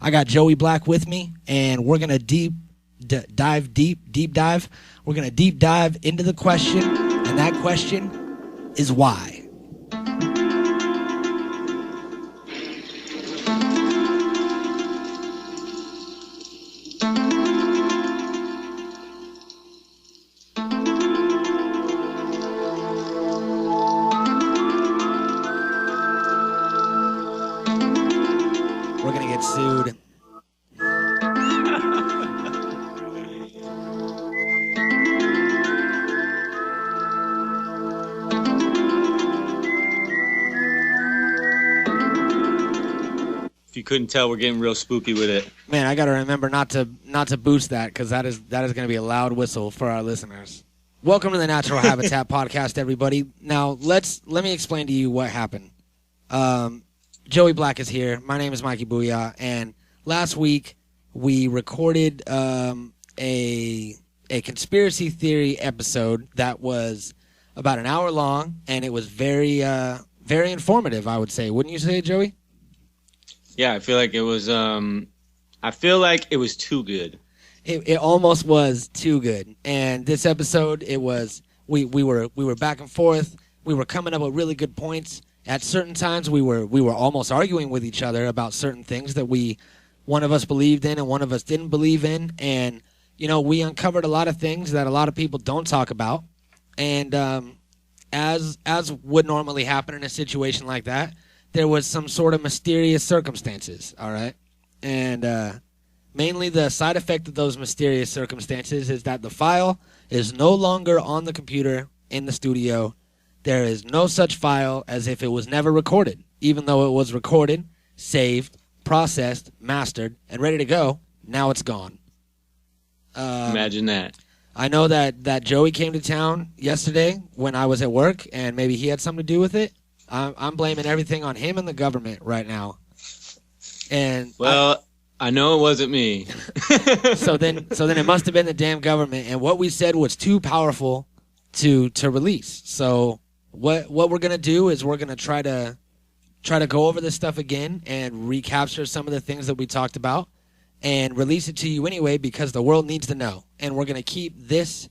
I got Joey Black with me, and we're gonna deep dive. We're gonna deep dive into the question, and that question is why. We're gonna get sued. If you couldn't tell, we're getting real spooky with it. Man, I gotta remember not to boost that, because that is gonna be a loud whistle for our listeners. Welcome to the Natural Habitat Podcast, everybody. Now let me explain to you what happened. Joey Black is here. My name is Mikey Booyah, and last week we recorded a conspiracy theory episode that was about an hour long, and it was very informative, I would say. Wouldn't you say, Joey? Yeah, I feel like it was. Too good. It almost was too good. And this episode, it was we were back and forth. We were coming up with really good points. At certain times, we were almost arguing with each other about certain things that one of us believed in and one of us didn't believe in. And, we uncovered a lot of things that a lot of people don't talk about. And as would normally happen in a situation like that, there was some sort of mysterious circumstances, all right? And mainly the side effect of those mysterious circumstances is that the file is no longer on the computer in the studio. There is no such file as if it was never recorded, even though it was recorded, saved, processed, mastered, and ready to go. Now it's gone. Imagine that. I know that Joey came to town yesterday when I was at work, and maybe he had something to do with it. I'm blaming everything on him and the government right now. And I know it wasn't me. so then it must have been the damn government, and what we said was too powerful to release. So what we're gonna do is we're gonna try to go over this stuff again and recapture some of the things that we talked about and release it to you anyway, because the world needs to know. And we're gonna keep this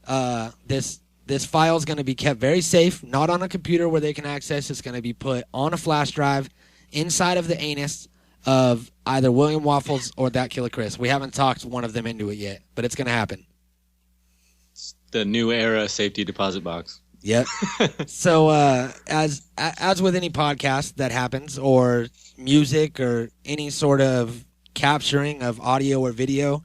file is gonna be kept very safe, not on a computer where they can access. It's gonna be put on a flash drive inside of the anus of either William Waffles or That Killer Chris. We haven't talked one of them into it yet, but it's gonna happen. The new era safety deposit box. Yep. So as with any podcast that happens, or music, or any sort of capturing of audio or video,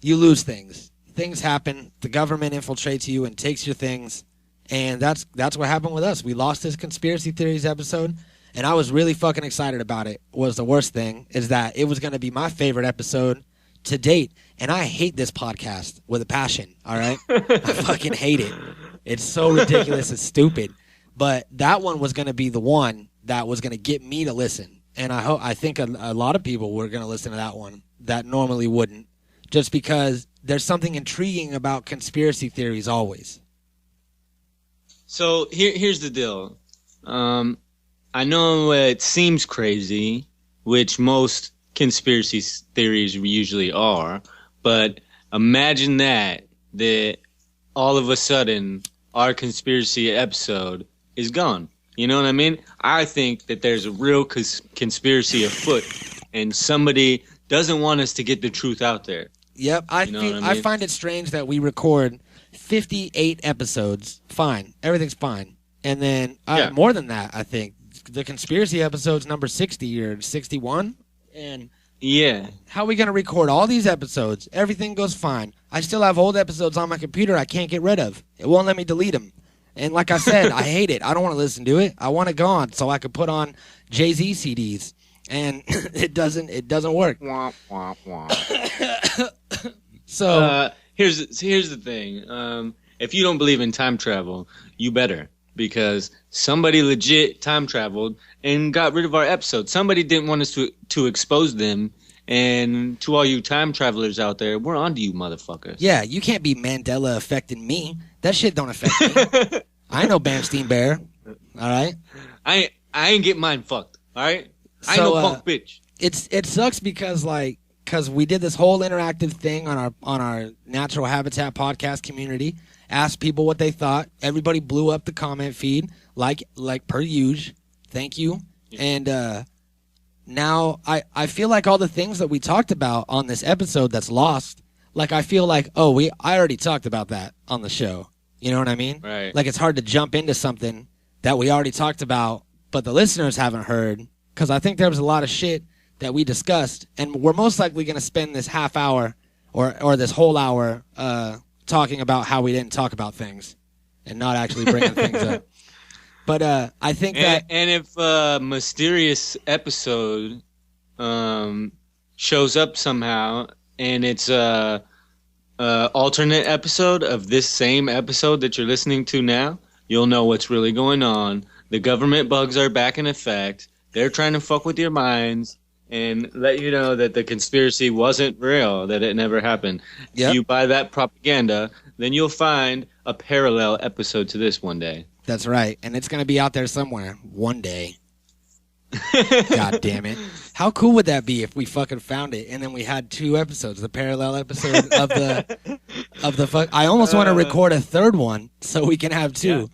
you lose things. Things happen. The government infiltrates you and takes your things, and that's what happened with us. We lost this conspiracy theories episode, and I was really fucking excited about it. Was the worst thing is that it was going to be my favorite episode to date, and I hate this podcast with a passion, all right? I fucking hate it. It's so ridiculous and stupid. But that one was going to be the one that was going to get me to listen. And I think a lot of people were going to listen to that one that normally wouldn't, just because there's something intriguing about conspiracy theories always. So here's the deal. I know it seems crazy, which most conspiracy theories usually are, but imagine that all of a sudden our conspiracy episode is gone. You know what I mean? I think that there's a real conspiracy afoot, and somebody doesn't want us to get the truth out there. Yep, I find it strange that we record 58 episodes. Fine, everything's fine, and then more than that, I think the conspiracy episode's number 60 or 61, and yeah, how are we gonna record all these episodes? Everything goes fine. I still have old episodes on my computer I can't get rid of. It won't let me delete them. And like I said, I hate it. I don't want to listen to it. I want it gone so I could put on Jay-Z CDs. And it doesn't work. Womp, womp, womp. So here's the thing. If you don't believe in time travel, you better, because somebody legit time traveled and got rid of our episode. Somebody didn't want us to expose them. And to all you time travelers out there, we're on to you, motherfuckers. Yeah, you can't be Mandela affecting me. That shit don't affect me. I know Bamstein Bear. All right? I ain't get mine fucked. All right? I ain't no punk bitch. it sucks because we did this whole interactive thing on our Natural Habitat podcast community, asked people what they thought. Everybody blew up the comment feed like per usual. Thank you. And now I feel like all the things that we talked about on this episode that's lost. Like I feel like I already talked about that on the show. You know what I mean? Right. Like it's hard to jump into something that we already talked about, but the listeners haven't heard. Because I think there was a lot of shit that we discussed, and we're most likely going to spend this half hour or this whole hour talking about how we didn't talk about things and not actually bringing things up. But I think that... And if a mysterious episode shows up somehow, and it's a alternate episode of this same episode that you're listening to now, you'll know what's really going on. The government bugs are back in effect. They're trying to fuck with your minds and let you know that the conspiracy wasn't real, that it never happened. Yep. If you buy that propaganda, then you'll find a parallel episode to this one day. That's right. And it's going to be out there somewhere one day. God damn it. How cool would that be if we fucking found it and then we had 2 episodes, the parallel episode of the fuck. I almost want to record a third one so we can have 2. Yeah.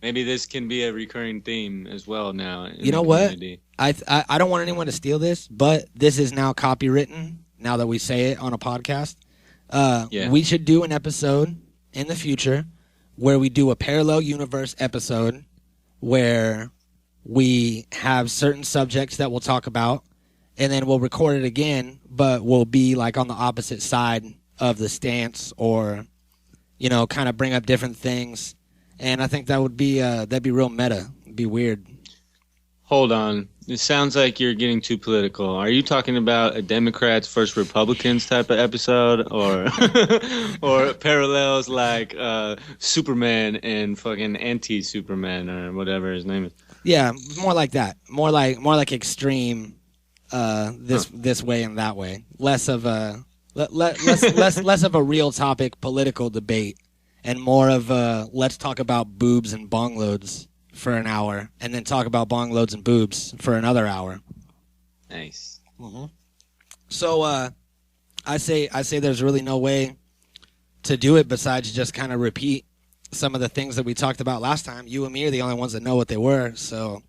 Maybe this can be a recurring theme as well now. You know what? I don't want anyone to steal this, but this is now copywritten now that we say it on a podcast. We should do an episode in the future where we do a parallel universe episode where we have certain subjects that we'll talk about, and then we'll record it again, but we'll be like on the opposite side of the stance, or kind of bring up different things. And I think that would be that'd be real meta. It'd be weird. Hold on. It sounds like you're getting too political. Are you talking about a Democrats versus Republicans type of episode, or or parallels like Superman and fucking anti-Superman or whatever his name is? Yeah, more like that. More like extreme this way and that way. Less of a less of a real topic political debate, and more of a let's talk about boobs and bong loads for an hour, and then talk about bong loads and boobs for another hour. Nice. Mm-hmm. So I say there's really no way to do it besides just kind of repeat some of the things that we talked about last time. You and me are the only ones that know what they were. So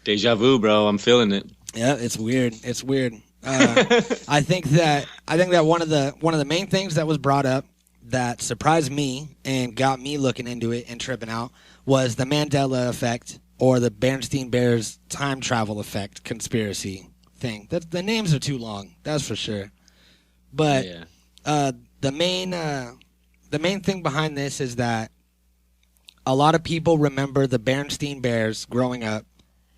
deja vu, bro. I'm feeling it. Yeah, it's weird. It's weird. I think that one of the main things that was brought up that surprised me and got me looking into it and tripping out was the Mandela effect, or the Bernstein Bears time travel effect conspiracy thing. The names are too long, that's for sure. But the main thing behind this is that a lot of people remember the Bernstein Bears growing up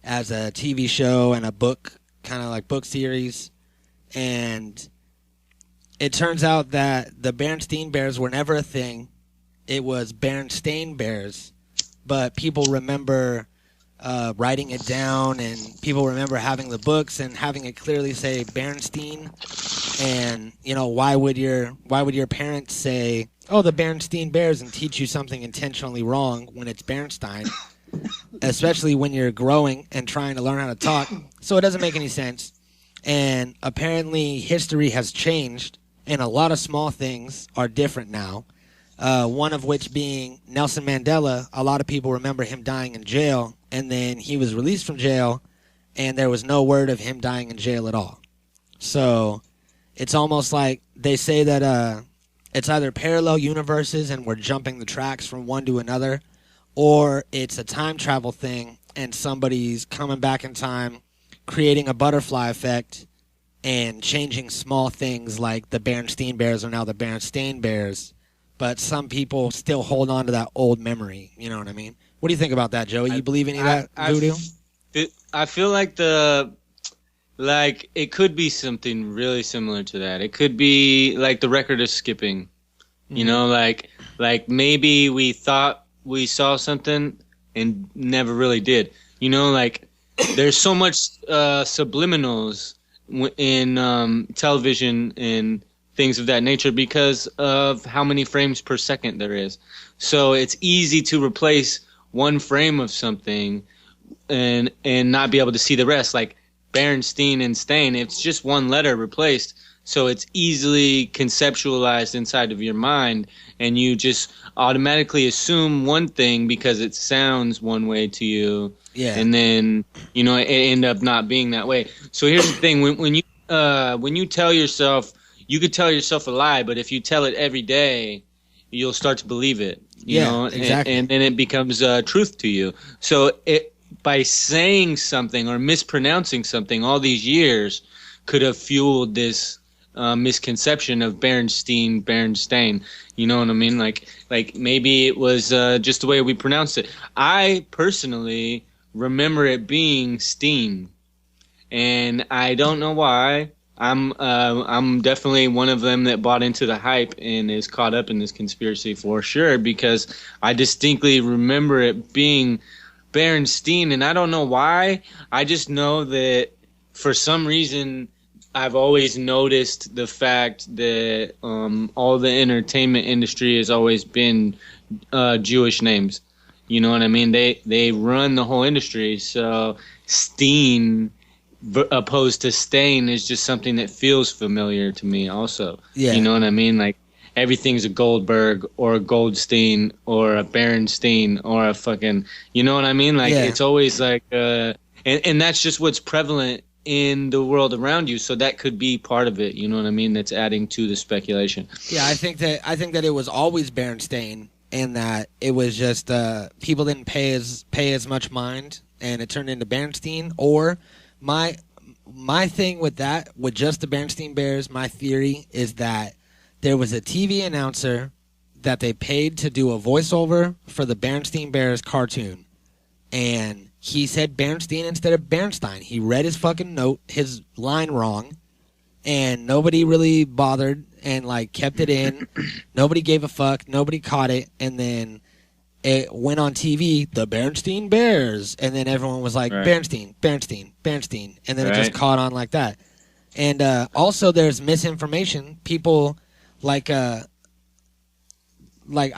as a TV show and a book, kind of like book series. And it turns out that the Bernstein Bears were never a thing. It was Berenstain Bears. But people remember writing it down, and people remember having the books and having it clearly say Bernstein. And why would your parents say, "Oh, the Berenstain Bears," and teach you something intentionally wrong when it's Bernstein, especially when you're growing and trying to learn how to talk? So it doesn't make any sense. And apparently history has changed, and a lot of small things are different now. One of which being Nelson Mandela. A lot of people remember him dying in jail, and then he was released from jail, and there was no word of him dying in jail at all. So it's almost like they say that it's either parallel universes and we're jumping the tracks from one to another, or it's a time travel thing and somebody's coming back in time, creating a butterfly effect and changing small things like the Bernstein Bears are now the Berenstain Bears. But some people still hold on to that old memory. You know what I mean? What do you think about that, Joey? You believe any of that voodoo? I feel like it could be something really similar to that. It could be like the record is skipping. Mm-hmm. Like maybe we thought we saw something and never really did. Like there's so much subliminals in television and things of that nature because of how many frames per second there is. So it's easy to replace one frame of something and not be able to see the rest. Like Berenstein and Stain. It's just one letter replaced, so it's easily conceptualized inside of your mind, and you just automatically assume one thing because it sounds one way to you. Yeah. And then, you know, it end up not being that way. So here's the thing: when you tell yourself, you could tell yourself a lie, but if you tell it every day, you'll start to believe it. You know, exactly. And then it becomes truth to you. So by saying something or mispronouncing something all these years could have fueled this misconception of Berenstain. You know what I mean? Like maybe it was just the way we pronounced it. I personally remember it being Steen, and I don't know why. I'm definitely one of them that bought into the hype and is caught up in this conspiracy for sure, because I distinctly remember it being Berenstein, and I don't know why. I just know that for some reason I've always noticed the fact that all the entertainment industry has always been Jewish names. You know what I mean? They run the whole industry, so Steen opposed to Stain is just something that feels familiar to me also. Yeah. You know what I mean? Like everything's a Goldberg or a Goldstein or a Berenstein or a fucking, you know what I mean? Like it's always like and that's just what's prevalent in the world around you, so that could be part of it, you know what I mean? That's adding to the speculation. Yeah, I think that it was always Berenstain, and that it was just people didn't pay as much mind, and it turned into Berenstein. Or my thing with that, with just the Berenstein Bears, my theory is that there was a TV announcer that they paid to do a voiceover for the Berenstein Bears cartoon, and he said Berenstein instead of Berenstein. He read his fucking note, his line wrong, and nobody really bothered and like kept it in. Nobody gave a fuck. Nobody caught it, and then it went on TV, the Berenstein Bears, and then everyone was like, right. Berenstein, and then it just caught on like that. And also there's misinformation. People like I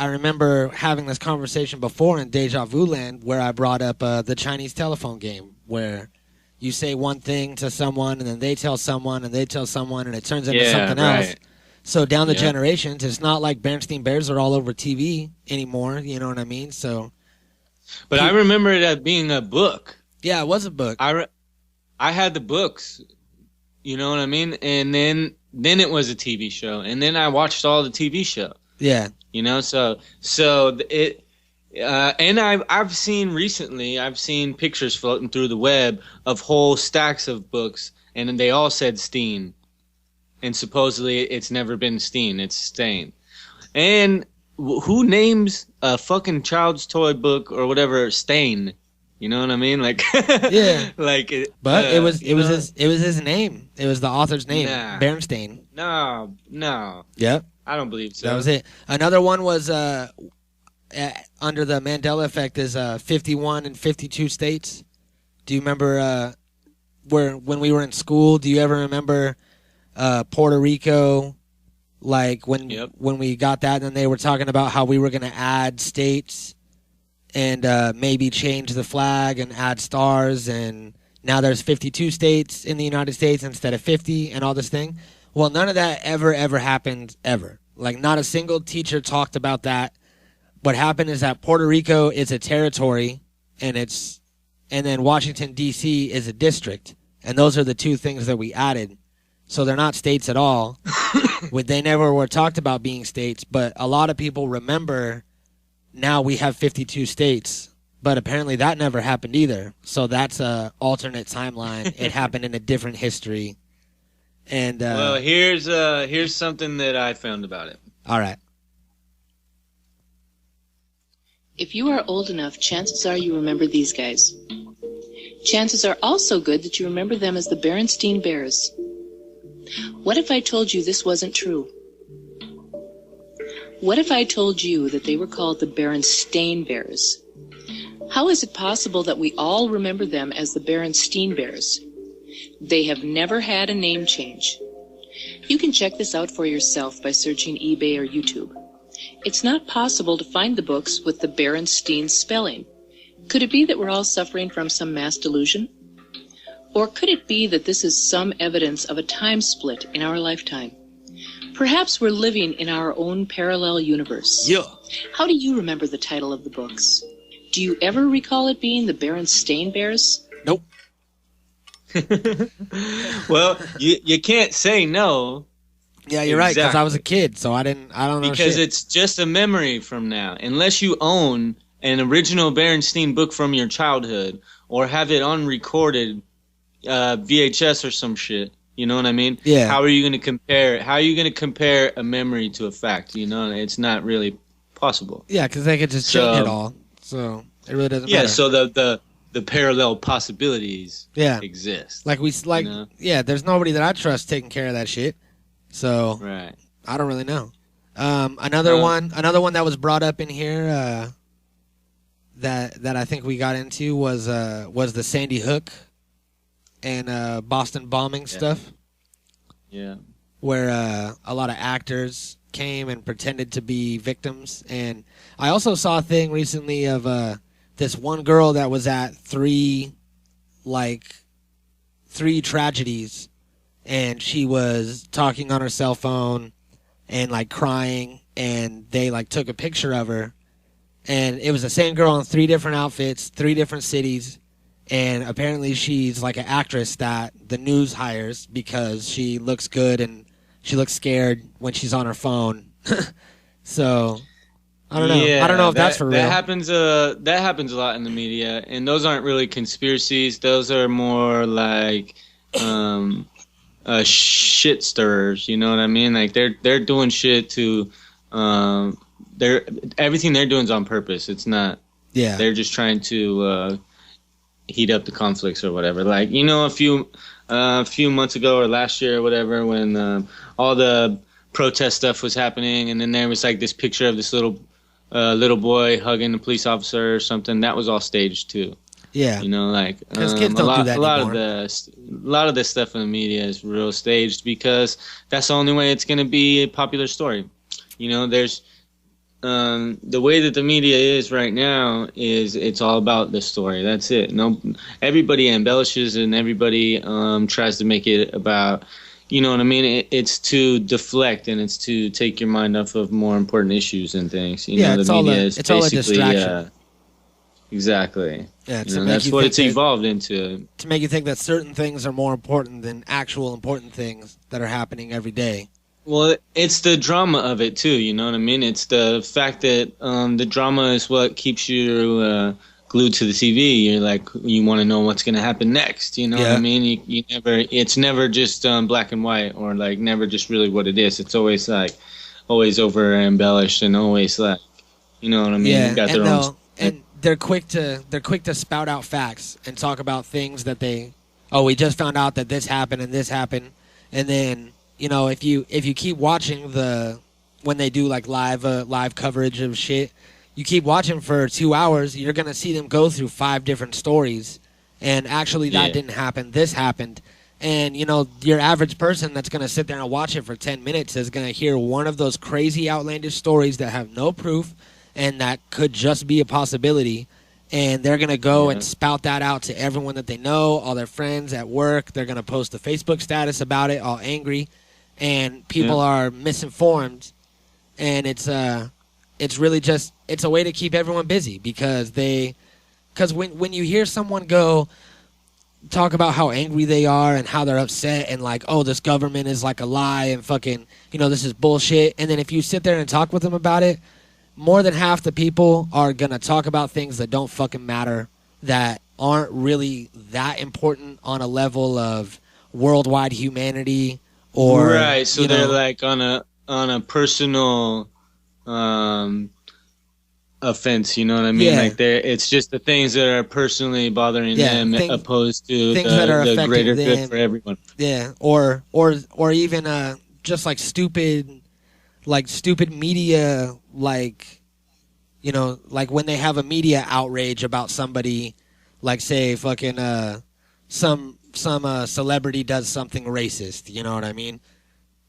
remember having this conversation before in Deja Vu Land where I brought up the Chinese telephone game, where you say one thing to someone and then they tell someone and they tell someone and it turns into something else. So down the generations, it's not like Berenstein Bears are all over TV anymore. You know what I mean? So, but I remember it as being a book. Yeah, it was a book. I had the books. You know what I mean? And then it was a TV show, and then I watched all the TV show. Yeah. You know, so it. And I've seen pictures floating through the web of whole stacks of books, and they all said Steen. And supposedly it's never been Steen, it's Stain. And who names a fucking child's toy book or whatever Stain? You know what I mean? Like yeah. Like but it was his name. It was the author's name, Berenstain. No. Yep. I don't believe so. That was it. Another one was under the Mandela effect is 51 and 52 states. Do you remember when we were in school, do you ever remember Puerto Rico, like when we got that, and then they were talking about how we were going to add states and maybe change the flag and add stars, and now there's 52 states in the United States instead of 50 and all this thing. Well, none of that ever happened, ever. Like, not a single teacher talked about that. What happened is that Puerto Rico is a territory, and then Washington, D.C. is a district, and those are the two things that we added. So they're not states at all. They never were talked about being states, but a lot of people remember now we have 52 states, but apparently that never happened either. So that's a alternate timeline. It happened in a different history. And well, here's something that I found about it. All right. If you are old enough, chances are you remember these guys. Chances are also good that you remember them as the Berenstein Bears. What if I told you this wasn't true? What if I told you that they were called the Berenstain Bears? How is it possible that we all remember them as the Berenstein Bears? They have never had a name change. You can check this out for yourself by searching eBay or YouTube. It's not possible to find the books with the Berenstein spelling. Could it be that we're all suffering from some mass delusion? Or could it be that this is some evidence of a time split in our lifetime? Perhaps we're living in our own parallel universe. Yeah. How do you remember the title of the books? Do you ever recall it being the Berenstain Bears? Nope. Well, you can't say no. Yeah, you're right, because I was a Exactly. kid, so I don't know Because shit. it's just a memory from now. Unless you own an original Berenstain book from your childhood or have it unrecorded VHS or some shit. You know what I mean? Yeah. How are you going to compare? How are you going to compare a memory to a fact? You know, it's not really possible. Yeah, because they could just So- change it all, so it really doesn't Yeah. matter. So the parallel possibilities Yeah. exist. Like, know? yeah, there's nobody that I trust taking care of that shit, so Right. I don't really know. Another one that was brought up in here that I think we got into was the Sandy Hook and Boston bombing stuff, Yeah. where a lot of actors came and pretended to be victims. And I also saw a thing recently of this one girl that was at three tragedies, and she was talking on her cell phone and like crying, and they like took a picture of her, and it was the same girl in 3 different outfits, 3 different cities. And apparently she's like an actress that the news hires because she looks good and she looks scared when she's on her phone. So I don't know. Yeah, I don't know if that's for real. That happens a lot in the media, and those aren't really conspiracies. Those are more like shit stirrers. You know what I mean? Like they're doing shit to everything they're doing is on purpose. It's not. Yeah. They're just trying to heat up the conflicts or whatever. Like, you know, a few months ago or last year or whatever, when all the protest stuff was happening, and then there was like this picture of this little boy hugging a police officer or something. That was all staged too. Yeah. You know, like 'Cause kids don't do that a lot anymore. of this stuff in the media is real staged because that's the only way it's going to be a popular story. You know, there's the way that the media is right now is it's all about the story. That's it. No, everybody embellishes and everybody tries to make it about, you know what I mean? It's to deflect and it's to take your mind off of more important issues and things. You Yeah, know, it's the all media a- is it's all a basically, distraction. Exactly. Yeah, You to know, make that's you what think it's that- evolved into. to make you think that certain things are more important than actual important things that are happening every day. Well, it's the drama of it too. You know what I mean? It's the fact that the drama is what keeps you glued to the TV. You're like, you want to know what's going to happen next. You know what Yeah. I mean? You never. It's never just black and white, or like never just really what it is. It's always like, always over embellished and always like, you know what I mean? Yeah, You got and their own. they're quick to spout out facts and talk about things that we just found out that this happened and this happened, and then, you know, if you keep watching when they do like live coverage of shit, you keep watching for 2 hours, you're gonna see them go through 5 different stories, and actually that Yeah. didn't happen, this happened. And, you know, your average person that's going to sit there and watch it for 10 minutes is going to hear one of those crazy, outlandish stories that have no proof and that could just be a possibility. And they're going to go Yeah. and spout that out to everyone that they know, all their friends at work. They're going to post a Facebook status about it, all angry. And people are misinformed. And it's really just, it's a way to keep everyone busy because when you hear someone talk about how angry they are and how they're upset and like, oh, this government is like a lie and fucking, you know, this is bullshit. And then if you sit there and talk with them about it, more than half the people are going to talk about things that don't fucking matter, that aren't really that important on a level of worldwide humanity or... Right, so you know, they're like on a personal offense, you know what I mean? Yeah. Like it's just the things that are personally bothering Yeah, them opposed to things that are the affecting greater them. good for everyone. Yeah, or even just like stupid media, like, you know, like when they have a media outrage about somebody, like say fucking some celebrity does something racist, you know what I mean?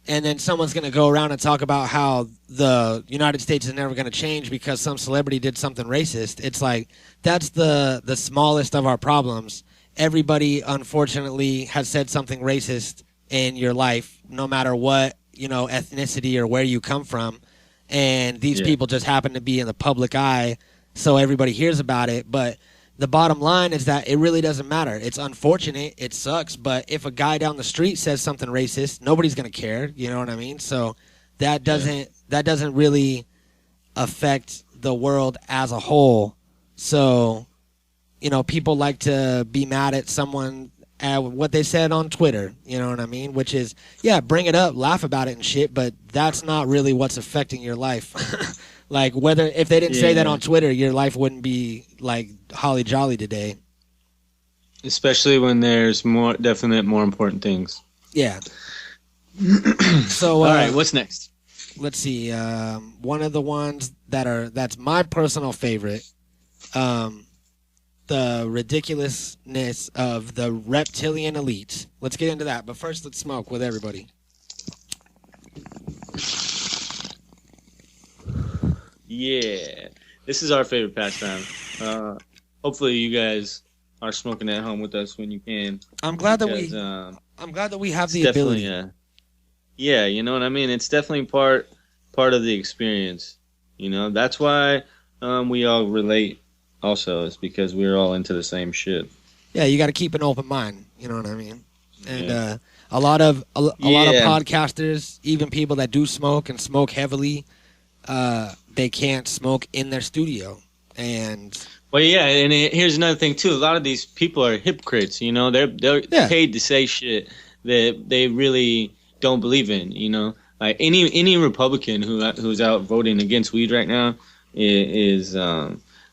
And then someone's going to go around and talk about how the United States is never going to change because some celebrity did something racist. It's like, that's the smallest of our problems. everybody, unfortunately, has said something racist in your life, no matter what, ethnicity or where you come from. And these people just happen to be in the public eye, so everybody hears about it. But the bottom line is that it really doesn't matter. It's unfortunate. It sucks. But if a guy down the street says something racist, nobody's going to care. You know what I mean? So that doesn't really affect the world as a whole. So, people like to be mad at someone at what they said on Twitter, you know what I mean? Which is, bring it up, laugh about it and shit, but that's not really what's affecting your life. Like, if they didn't say that on Twitter, your life wouldn't be, like, holly jolly today. Especially when there's more important things. Yeah. So, all right, what's next? Let's see. One of the ones that's my personal favorite, the ridiculousness of the reptilian elite. Let's get into that, but first let's smoke with everybody. Yeah, this is our favorite pastime. Hopefully you guys are smoking at home with us when you can. I'm glad that we have the ability. Yeah, you know what I mean? It's definitely part of the experience. That's why we all relate. Also, it's because we're all into the same shit. Yeah, you got to keep an open mind. You know what I mean? And a lot of podcasters, even people that do smoke and smoke heavily, they can't smoke in their studio. And here's another thing too. A lot of these people are hypocrites. They're paid to say shit that they really don't believe in. Like any Republican who's out voting against weed right now is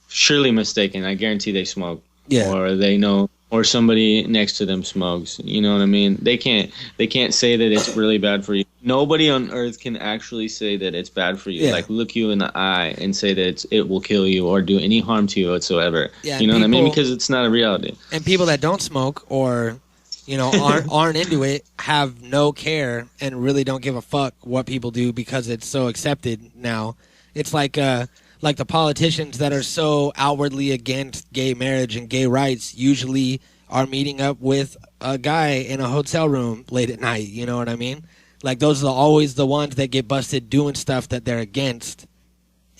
surely mistaken. I guarantee they smoke. Yeah. Or they know, or somebody next to them smokes. You know what I mean? They can't say that it's really bad for you. Nobody on earth can actually say that it's bad for you. Yeah. Like look you in the eye and say that it will kill you or do any harm to you whatsoever. Yeah, you know what I mean? Because it's not a reality. And people that don't smoke or aren't into it have no care and really don't give a fuck what people do because it's so accepted now. It's like the politicians that are so outwardly against gay marriage and gay rights usually are meeting up with a guy in a hotel room late at night. You know what I mean? Like those are always the ones that get busted doing stuff that they're against.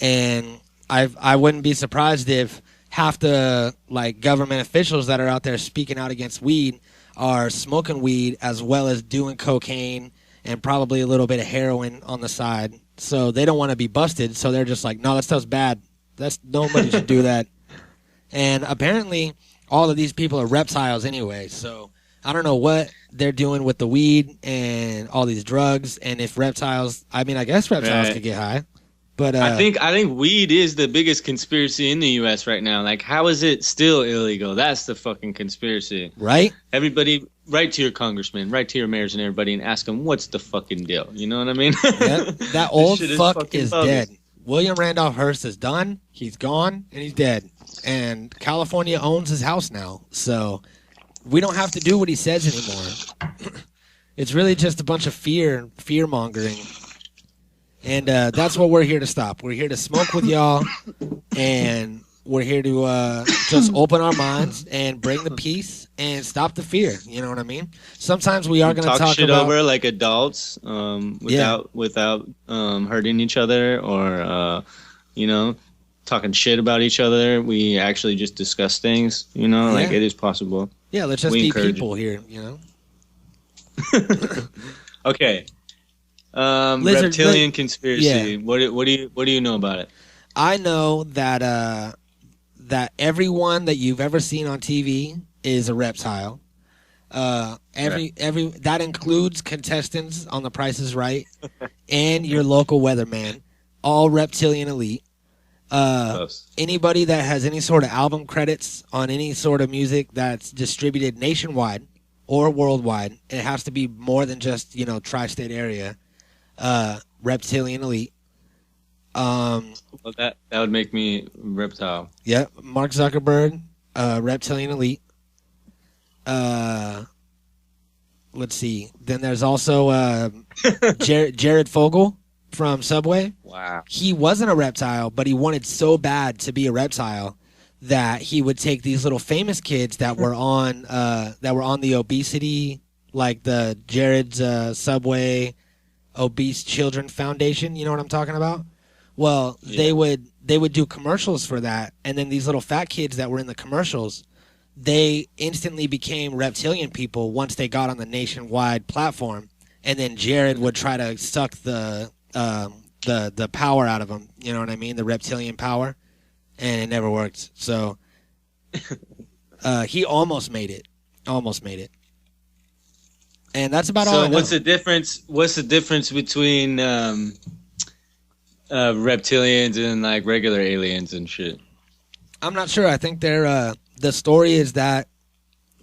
And I wouldn't be surprised if half the government officials that are out there speaking out against weed are smoking weed as well as doing cocaine and probably a little bit of heroin on the side. So they don't want to be busted, so they're just like, no, that stuff's bad. Nobody should do that. And apparently, all of these people are reptiles anyway, so I don't know what they're doing with the weed and all these drugs, and if reptiles, I guess reptiles could get high. But I think weed is the biggest conspiracy in the U.S. right now. Like, how is it still illegal? That's the fucking conspiracy. Right? Everybody, write to your congressman, write to your mayors and everybody and ask them, what's the fucking deal? You know what I mean? Yep. That old fuck is dead. William Randolph Hearst is done. He's gone, and he's dead. And California owns his house now. So we don't have to do what he says anymore. It's really just a bunch of fear-mongering. And that's what we're here to stop. We're here to smoke with y'all, and we're here to just open our minds and bring the peace and stop the fear. You know what I mean? Sometimes we are going to talk shit about over like adults, without hurting each other or talking shit about each other. We actually just discuss things. Like it is possible. Yeah, let's just be people here. Okay. Reptilian conspiracy. Yeah. What do you know about it? I know that that everyone that you've ever seen on TV is a reptile. Every that includes contestants on The Price is Right and your local weatherman, all reptilian elite. Anybody that has any sort of album credits on any sort of music that's distributed nationwide or worldwide, it has to be more than just tri-state area. Reptilian elite. Well, that would make me reptile. Yep, Mark Zuckerberg, reptilian elite. Let's see. Then there's also Jared Fogle from Subway. Wow. He wasn't a reptile, but he wanted so bad to be a reptile that he would take these little famous kids that were on the obesity, like the Jared's Subway Obese Children Foundation. You know what I'm talking about? Well, they would do commercials for that, and then these little fat kids that were in the commercials, they instantly became reptilian people once they got on the nationwide platform, and then Jared would try to suck the power out of them. You know what I mean? The reptilian power, and it never worked. So he almost made it. And that's about all I know. What's the difference? What's the difference between reptilians and like regular aliens and shit? I'm not sure. I think they're the story is that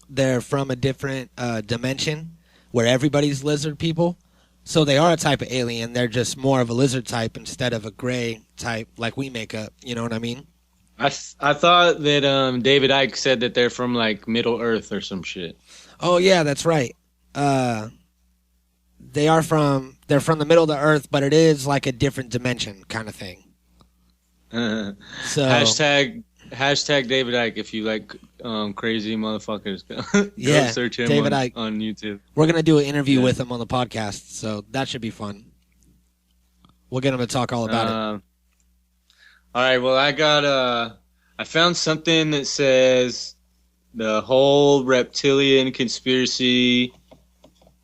they're from a different dimension where everybody's lizard people. So they are a type of alien. They're just more of a lizard type instead of a gray type like we make up. You know what I mean? I thought that David Icke said that they're from like Middle Earth or some shit. Oh yeah, that's right. They're from the middle of the earth, but it is like a different dimension kind of thing. So hashtag David Icke if you like crazy motherfuckers. Go search him David Icke on YouTube. We're gonna do an interview with him on the podcast, so that should be fun. We'll get him to talk all about it. All right. Well, I found something that says the whole reptilian conspiracy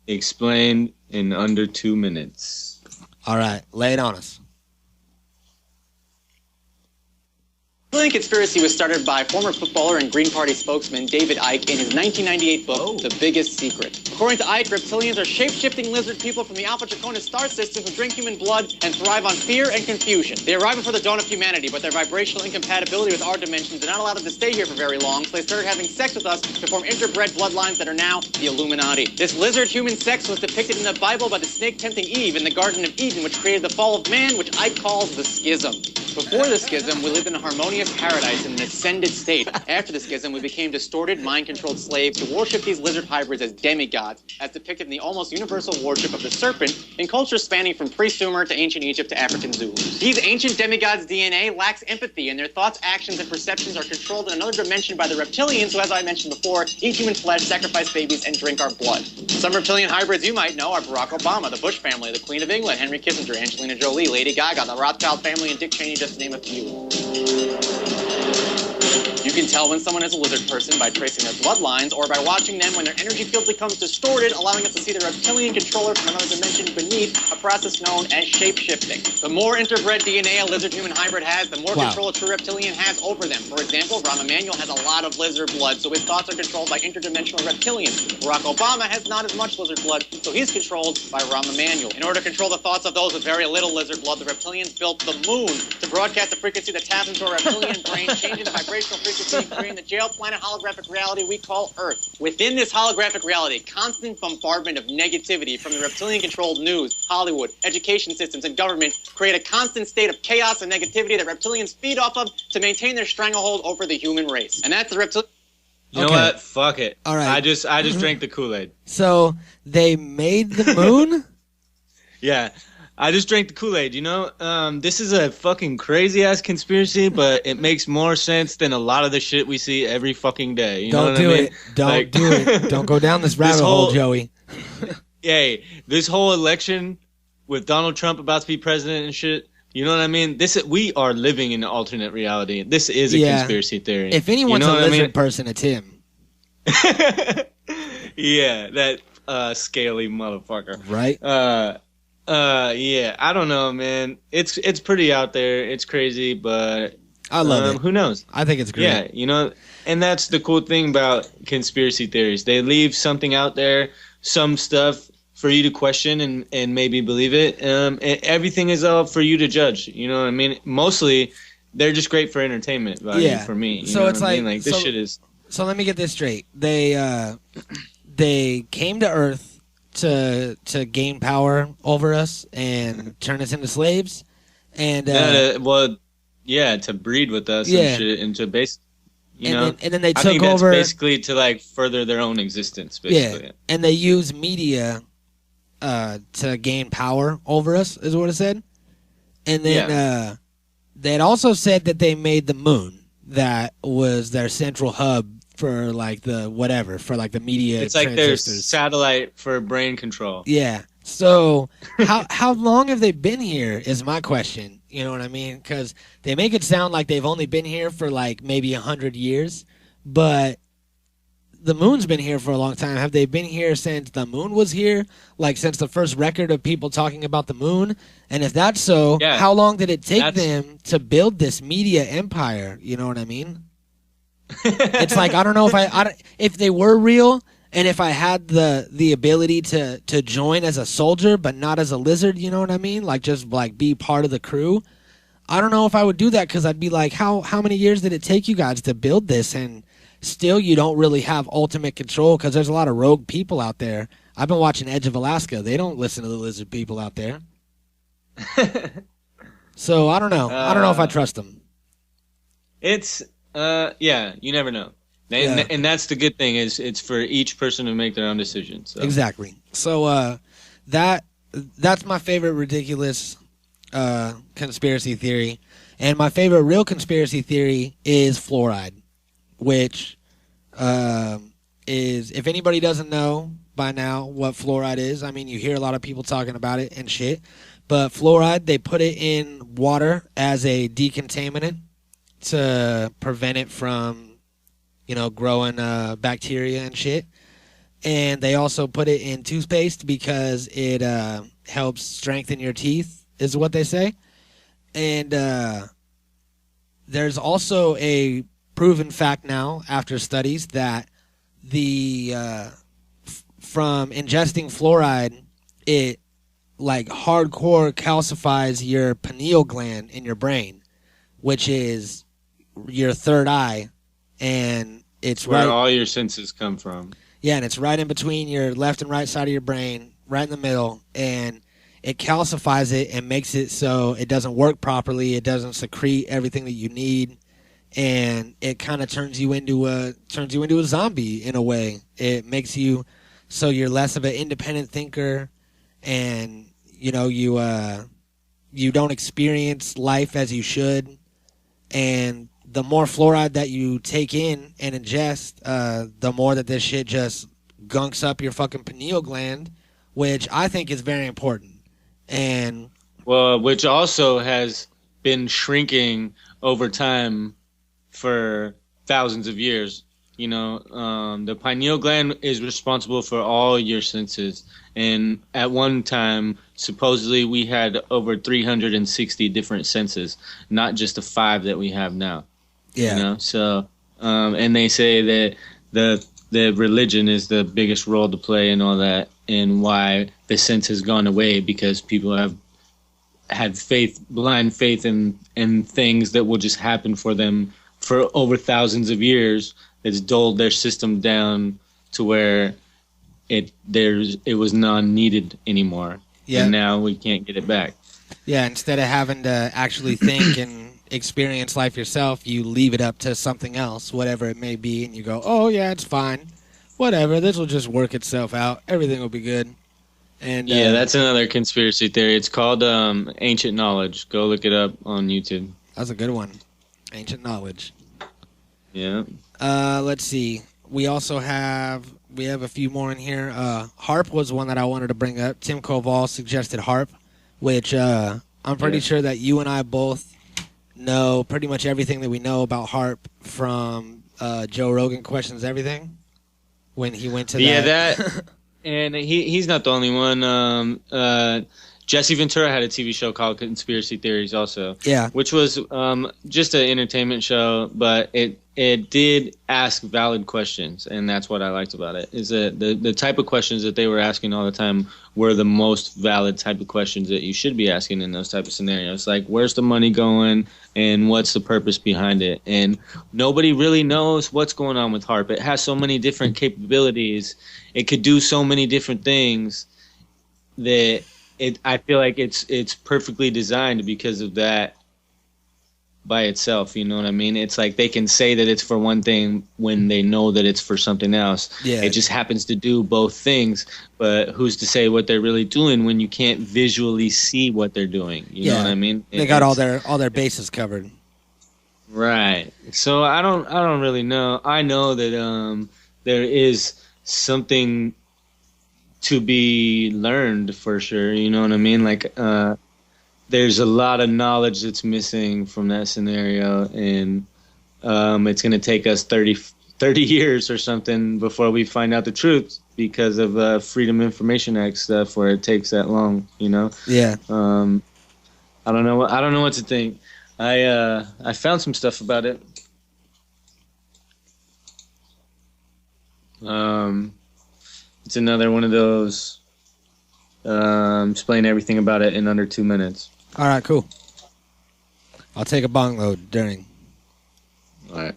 explained in under 2 minutes. All right, lay it on us. The reptilian conspiracy was started by former footballer and Green Party spokesman David Icke in his 1998 book, The Biggest Secret. According to Icke, reptilians are shape-shifting lizard people from the Alpha Draconis star system who drink human blood and thrive on fear and confusion. They arrive before the dawn of humanity, but their vibrational incompatibility with our dimensions did not allow them to stay here for very long, so they started having sex with us to form interbred bloodlines that are now the Illuminati. This lizard-human sex was depicted in the Bible by the snake tempting Eve in the Garden of Eden, which created the fall of man, which Icke calls the schism. Before the schism, we lived in a harmonious paradise in an ascended state. After the schism, we became distorted, mind-controlled slaves who worship these lizard hybrids as demigods, as depicted in the almost universal worship of the serpent in cultures spanning from pre-Sumer to ancient Egypt to African Zulus. These ancient demigods' DNA lacks empathy, and their thoughts, actions, and perceptions are controlled in another dimension by the reptilians who, as I mentioned before, eat human flesh, sacrifice babies, and drink our blood. Some reptilian hybrids you might know are Barack Obama, the Bush family, the Queen of England, Henry Kissinger, Angelina Jolie, Lady Gaga, the Rothschild family, and Dick Cheney, just to name a few. You can tell when someone is a lizard person by tracing their bloodlines or by watching them when their energy field becomes distorted, allowing us to see the reptilian controller from another dimension beneath, a process known as shape-shifting. The more interbred DNA a lizard-human hybrid has, the more control a true reptilian has over them. For example, Rahm Emanuel has a lot of lizard blood, so his thoughts are controlled by interdimensional reptilians. Barack Obama has not as much lizard blood, so he's controlled by Rahm Emanuel. In order to control the thoughts of those with very little lizard blood, the reptilians built the moon to broadcast a frequency that taps into a reptilian brain, changing the vibrational frequency and creating the jail planet holographic reality we call Earth. Within this holographic reality, constant bombardment of negativity from the reptilian-controlled news, Hollywood, education systems, and government create a constant state of chaos and negativity that reptilians feed off of to maintain their stranglehold over the human race. And that's the reptilian... You know what? Fuck it. All right. I just drank the Kool-Aid. So they made the moon? Yeah. I just drank the Kool-Aid, you know? This is a fucking crazy-ass conspiracy, but it makes more sense than a lot of the shit we see every fucking day. You know what I mean? Don't do it. Don't go down this rabbit hole, Joey. Hey, this whole election with Donald Trump about to be president and shit, you know what I mean? We are living in an alternate reality. This is a conspiracy theory. If anyone's a lizard person, it's him. Yeah, that scaly motherfucker. Right? Yeah, I don't know, man. It's pretty out there. It's crazy, but I love it. Who knows? I think it's great. Yeah, you know, and that's the cool thing about conspiracy theories. They leave something out there, some stuff for you to question and maybe believe it. And everything is all for you to judge. You know what I mean? Mostly, they're just great for entertainment value for me. You know it's what I mean? Like this shit is. So let me get this straight. They came to Earth to gain power over us and turn us into slaves, and to breed with us and shit, and to and then they took I think over that's basically to like further their own existence, basically. Yeah, and they use media to gain power over us, is what it said. And then they had also said that they made the moon. that was their central hub for like the media. It's like their transistors. satellite for brain control. Yeah. So how long have they been here is my question. You know what I mean? Because they make it sound like they've only been here for like maybe 100 years, but the moon's been here for a long time. Have they been here since the moon was here? Like since the first record of people talking about the moon? And if that's so, Yeah. how long did it take them to build this media empire? You know what I mean? It's like I don't know if they were real and if I had the ability to join as a soldier but not as a lizard, you know what I mean? Like just like be part of the crew. I don't know if I would do that because I'd be like, how many years did it take you guys to build this? And still you don't really have ultimate control because there's a lot of rogue people out there. I've been watching Edge of Alaska. They don't listen to the lizard people out there. So I don't know. I don't know if I trust them. It's yeah, you never know. And that's the good thing is it's for each person to make their own decisions. So. Exactly. So that's my favorite ridiculous conspiracy theory. And my favorite real conspiracy theory is fluoride, which is, if anybody doesn't know by now what fluoride is, I mean, you hear a lot of people talking about it and shit, but fluoride, they put it in water as a decontaminant to prevent it from, you know, growing bacteria and shit. And they also put it in toothpaste because it helps strengthen your teeth, is what they say. And there's also a proven fact now after studies that the from ingesting fluoride, it like hardcore calcifies your pineal gland in your brain, which is your third eye, and it's where right, all your senses come from. Yeah, and it's right in between your left and right side of your brain, right in the middle, and it calcifies it and makes it so it doesn't work properly. It doesn't secrete everything that you need, and it kind of turns you into a zombie in a way. It makes you so you're less of an independent thinker, and you know you don't experience life as you should. And the more fluoride that you take in and ingest, the more that this shit just gunks up your fucking pineal gland, which I think is very important. And well, which also has been shrinking over time for thousands of years. You know, the pineal gland is responsible for all your senses. And at one time, supposedly, we had over 360 different senses, not just the 5 that we have now. yeah, You know, so and they say that the religion is the biggest role to play in all that, and why the sense has gone away because people have had blind faith in things that will just happen for them for over thousands of years. It's dulled their system down to where it was non-needed anymore. Yeah. And now we can't get it back. yeah. Instead of having to actually think and experience life yourself, you leave it up to something else, whatever it may be, and you go, "Oh yeah, it's fine, whatever. This will just work itself out. Everything will be good." And Yeah, that's another conspiracy theory. It's called Ancient Knowledge. Go look it up on YouTube. that's a good one. Ancient knowledge. Yeah. Let's see. We also have a few more in here. HARP was one that I wanted to bring up. Tim Koval suggested HARP, which I'm pretty sure that you and I both know pretty much everything that we know about HARP from Joe Rogan Questions Everything when he went to that. And he's not the only one. Jesse Ventura had a TV show called Conspiracy Theories also. Yeah. Which was just an entertainment show, but it did ask valid questions, and that's what I liked about it. Is that the type of questions that they were asking all the time were the most valid type of questions that you should be asking in those type of scenarios. Like, where's the money going, and what's the purpose behind it? And nobody really knows what's going on with HARP. It has so many different capabilities. It could do so many different things that I feel like it's perfectly designed because of that by itself. You know what I mean? It's like they can say that it's for one thing when they know that it's for something else. Yeah. It just happens to do both things, but who's to say what they're really doing when you can't visually see what they're doing? You know what I mean? They got all their bases covered. Right. So I don't really know. I know that there is something to be learned for sure. You know what I mean? Like there's a lot of knowledge that's missing from that scenario, and it's going to take us 30 years or something before we find out the truth because of Freedom Information Act stuff, where it takes that long. You know? Yeah. I don't know. I don't know what to think. I found some stuff about it. It's another one of those. Explain everything about it in under 2 minutes. All right, cool. I'll take a bong load during. All right.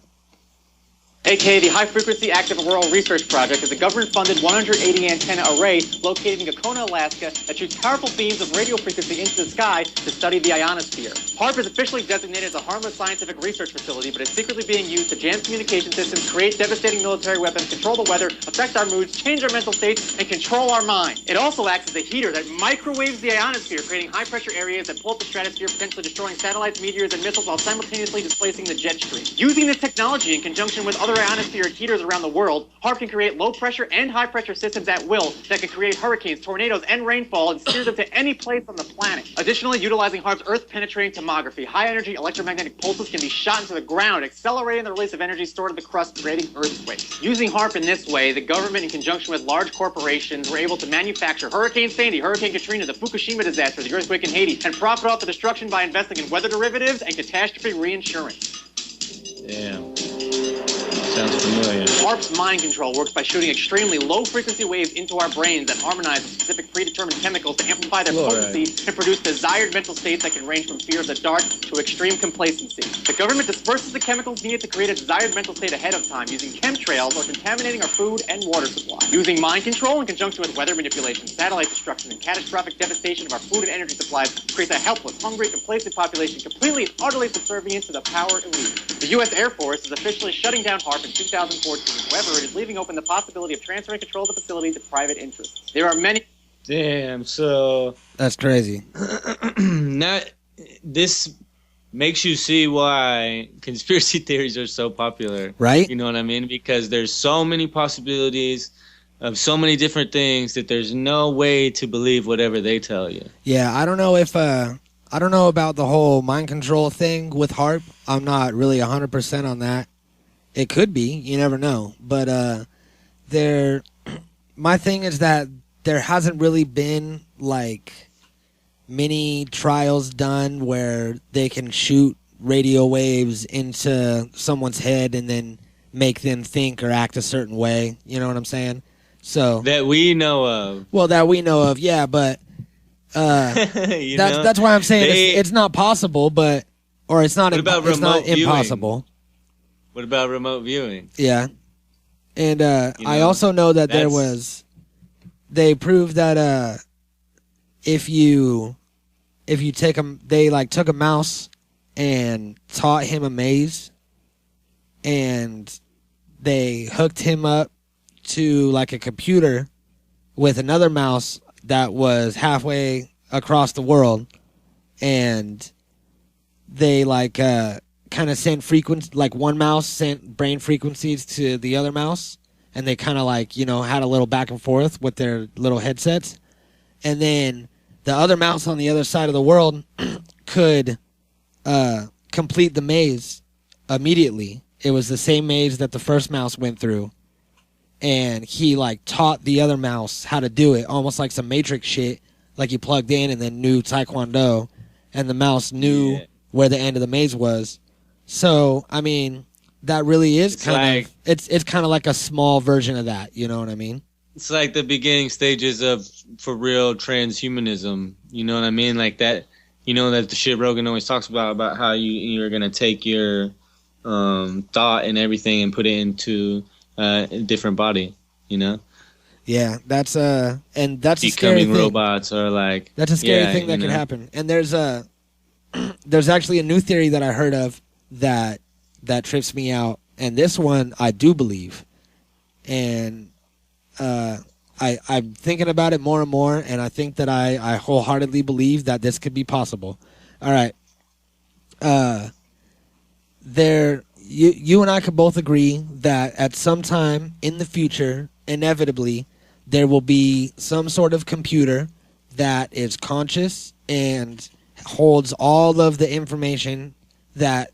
aka the High Frequency Active Auroral Research Project, is a government-funded 180 antenna array located in Gakona, Alaska, that shoots powerful beams of radio frequency into the sky to study the ionosphere. HARP is officially designated as a harmless scientific research facility, but it's secretly being used to jam communication systems, create devastating military weapons, control the weather, affect our moods, change our mental states, and control our mind. It also acts as a heater that microwaves the ionosphere, creating high-pressure areas that pull up the stratosphere, potentially destroying satellites, meteors, and missiles while simultaneously displacing the jet stream. Using this technology in conjunction with other ionospheric heaters around the world, HARP can create low-pressure and high-pressure systems at will that can create hurricanes, tornadoes, and rainfall and steer them to any place on the planet. Additionally, utilizing HARP's Earth-penetrating tomography, high-energy electromagnetic pulses can be shot into the ground, accelerating the release of energy stored in the crust, creating earthquakes. Using HARP in this way, the government, in conjunction with large corporations, were able to manufacture Hurricane Sandy, Hurricane Katrina, the Fukushima disaster, the earthquake in Haiti, and profit off the destruction by investing in weather derivatives and catastrophe reinsurance. Damn. Sounds familiar. HARP's mind control works by shooting extremely low-frequency waves into our brains that harmonize with specific predetermined chemicals to amplify their potency and produce desired mental states that can range from fear of the dark to extreme complacency. The government disperses the chemicals needed to create a desired mental state ahead of time using chemtrails or contaminating our food and water supply. Using mind control in conjunction with weather manipulation, satellite destruction, and catastrophic devastation of our food and energy supplies creates a helpless, hungry, complacent population completely and utterly subservient to the power elite. The U.S. Air Force is officially shutting down HARP in 2014. However, it is leaving open the possibility of transferring control of the facility to private interests. There are many... Damn, so... That's crazy. This makes you see why conspiracy theories are so popular. Right? You know what I mean? Because there's so many possibilities of so many different things that there's no way to believe whatever they tell you. Yeah, I don't know if... I don't know about the whole mind control thing with HARP. I'm not really 100% on that. It could be. You never know. But my thing is that there hasn't really been, like, many trials done where they can shoot radio waves into someone's head and then make them think or act a certain way. You know what I'm saying? So that we know of. Well, that we know of, yeah, but... that's why I'm saying it's not possible, but it's not impossible. What about remote viewing? Yeah, and I also know that they proved that if you take they took a mouse and taught him a maze, and they hooked him up to like a computer with another mouse that was halfway across the world, and they kind of sent one mouse sent brain frequencies to the other mouse, and they kind of had a little back and forth with their little headsets, and then the other mouse on the other side of the world could complete the maze immediately. It was the same maze that the first mouse went through. And he taught the other mouse how to do it, almost like some Matrix shit. Like he plugged in and then knew Taekwondo, and the mouse knew where the end of the maze was. So I mean, that really is it's kind of like a small version of that. You know what I mean? It's like the beginning stages of for real transhumanism. You know what I mean? Like that. You know that the shit Rogan always talks about how you're gonna take your thought and everything and put it into a different body, you know? Yeah, that's and that's becoming a scary thing. Robots or that's a scary thing that can happen. And there's actually a new theory that I heard of that trips me out, and this one I do believe, and I'm thinking about it more and more, and I think that I wholeheartedly believe that this could be possible. All right, you and I could both agree that at some time in the future, inevitably, there will be some sort of computer that is conscious and holds all of the information that